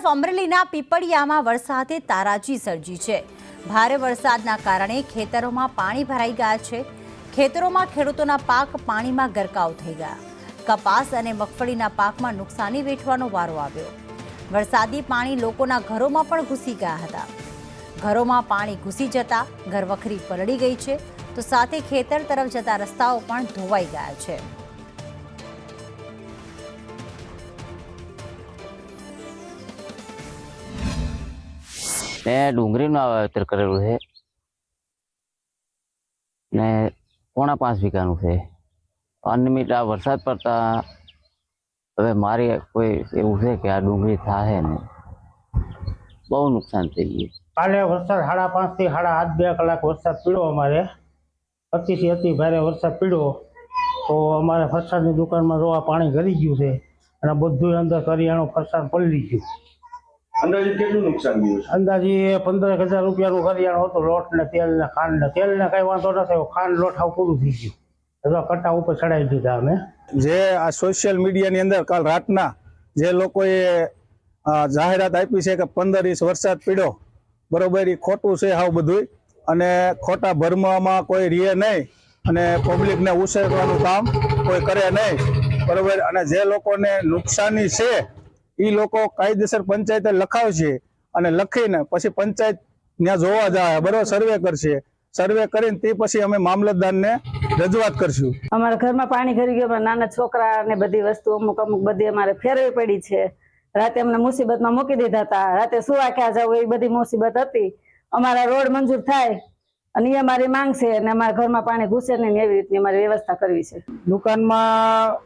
તરફ અમરેલીના પીપળિયામાં વરસાદે તારાજી સર્જી છે। ભારે વરસાદના કારણે ખેતરોમાં પાણી ભરાઈ ગયા છે। ખેતરોમાં ખેડૂતોના પાક પાણીમાં ગરકાવ થઈ ગયા। કપાસ અને મગફળીના પાકમાં નુકસાની વેઠવાનો વારો આવ્યો। વરસાદી પાણી લોકોના ઘરોમાં પણ ઘૂસી ગયા હતા। ઘરોમાં પાણી ઘૂસી જતા ઘરવખરી પલળી ગઈ છે, તો સાથે ખેતર તરફ જતા રસ્તાઓ પણ ધોવાઈ ગયા છે। मैं डूंगरीનું વાવેતર કરેલું છે ને 4.5 વીઘાનું છે। અનિયમિત આ વરસાદ પડતા હવે મારી કોઈ એવું છે કે આ ડુંગળી થાય ને બહુ નુકસાન થઈ ગયું। કાલે વરસાદ 5:30 થી 8:30 2 કલાક વરસાદ પડ્યો। અમારે અતિથી અતિ ભારે વરસાદ પડ્યો તો અમારે ફરસાણની દુકાનમાં જોવા પાણી ગળી ગયું છે અને બધું અંદર કરિયાણું ફરસાણ પલળી ગયું। અંદાજે કેટલું નુકસાન થયું છે? અંદાજે 15,000 રૂપિયાનું કરિયાણું હતું। લોટ ને તેલ ને ખાંડ ને તેલ ને કઈ વાંધો ન થયો, ખાંડ લોટ હાવ પૂરું થઈ ગયું। બધા કટ્ટા ઉપર ચડાવી દીધા અમે। જે આ સોશિયલ મીડિયાની અંદર કાલ રાતના જે લોકોએ જાહેરાત આપી છે કે 15 ઇંચ વરસાદ પડ્યો, બરોબર, એ ખોટું છે હાવ બધું। અને ખોટા ભરમામાં કોઈ રહે નહીં અને પબ્લિકને ઉછેરવાનું કામ કોઈ કરે નહીં, બરોબર। અને જે લોકોને નુકસાની છે એ લોકો કાયદેસર પંચાયતે લખાવશે અને લખીને પછી પંચાયત ત્યાં જોવા જાય, બરોબર, સર્વે કરશે। સર્વે કરીને તે પછી અમે મામલતદારને રજૂઆત કરશું। અમારા ઘરમાં પાણી ભરી ગયું, નાના છોકરા ને બધી વસ્તુ અમુક બધી અમારે ફેરવી પડી છે। રાતે અમને મુસીબતમાં મૂકી દીધા હતા। રાતે સુવા ક્યાં જવું એ બધી મુસીબત હતી। અમારા રોડ મંજૂર થાય અને એ અમારી માંગ છે અને અમારા ઘરમાં પાણી ઘૂસે નહીં એવી રીતની અમારી વ્યવસ્થા કરવી છે। દુકાનમાં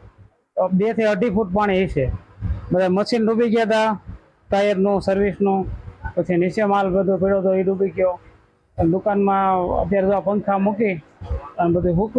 2 થી 2.5 ફૂટ પાણી છે। બધા મશીન ડૂબી ગયા હતા, ટાયરનું, સર્વિસનું, પછી નીચે માલ બધો પડ્યો હતો એ ડૂબી ગયો। દુકાનમાં અત્યારે પંખા મૂકી અને બધું